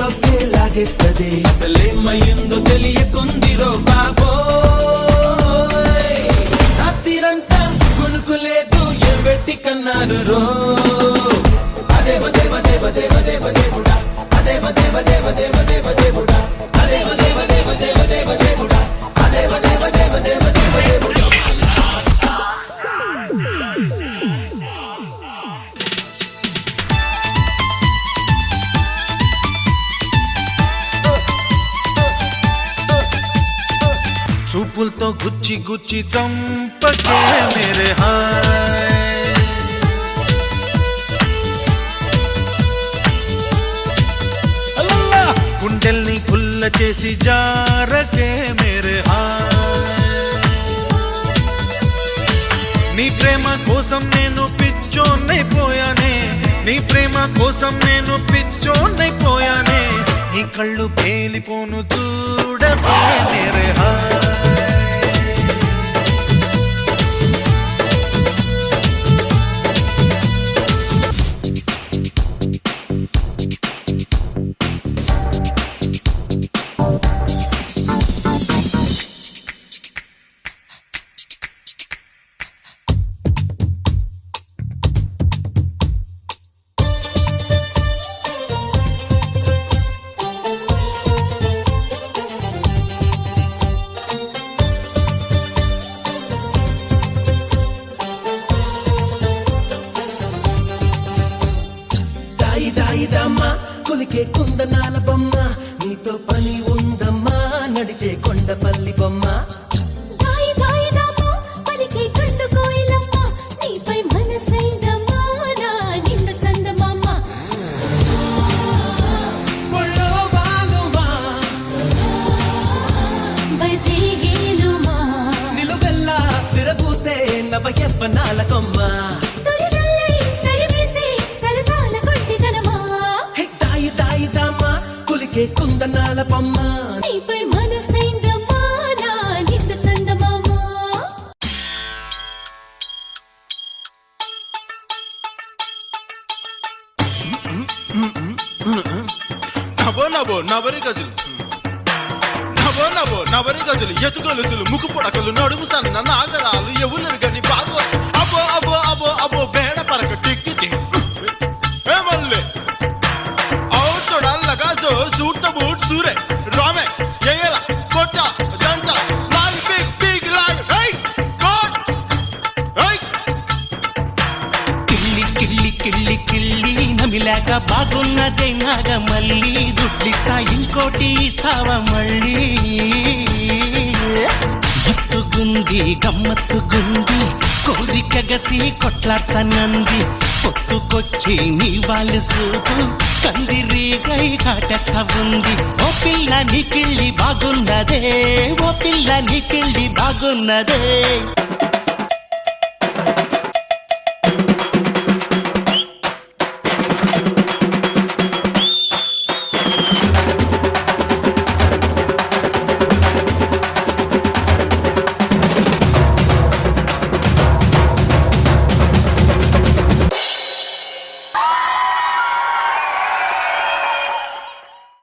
హీరోకే లాగేస్తది అసలేమయ్యిందో తెలియకుందిరో బాబోయ్ రాత్రిరంతా కొనుక్కులేదు ఎవ్వెట్టి కన్నారు రో అదేవ దేవ దేవ దేవ దేవ దేవుడా అదేవ దేవ దేవ దేవ దేవ దేవుడా అదేవ దేవ దేవ దేవ దేవ దేవుడా అదేవ దేవ దేవ దేవ దేవ దేవుడా చూపులతో గుచ్చి గుచ్చి చంపకే మేరే హాయ్ గుండెల్ని గుల్ల చేసి జారకే మేరే హాయ్ నీ ప్రేమ కోసం నేను పిచ్చోన్నైపోయానే నీ ప్రేమ కోసం నేను పిచ్చోన్నైపోయానే నీ కళ్ళు పేలిపోను చూడకే మేరే హాయ్ కొలికే కుందనాల బొమ్మ నీతో పని ఉందమ్మా నడిచే కొండపల్లి బొమ్మ నిలువెల్లా తిరబూసే నవ యవ్వనాల కొమ్మ కుందనాల బొమ్మ నీపై మనసైందమ్మా నా నిండు చందమామ నవో నవో నవరి గజులు నవో నవో నవరి గజులు ఎతుగొలుసులు ముక్కు పొడకలు నడుము సన్న నాగరాలు ఎవరు గని బాగో అబో అబో అబో అబో బేడ పరక టిక్కి ఏమల్లే सूट बूट सूरे रामे येला कोटा जंचा लाल बिग बिग लाल हे गॉड हे किल्ली किल्ली किल्ली किल्ली నమిలాక బాగున్నదే నాగమల్లి దుడ్లిస్తా ఇంకోటి ఇస్తావా మళ్ళీ మత్తుగుంది గమ్మత్తుగుంది కోరిక గసి కొట్లాడతానంది పొత్తుకొచ్చి నీ వాళ్ళు సూపు కందిరీగై కాటేస్తా ఉంది ఓ పిల్ల నీకిళ్ళి బాగున్నదే ఓ పిల్ల నీకిళ్ళి బాగున్నదే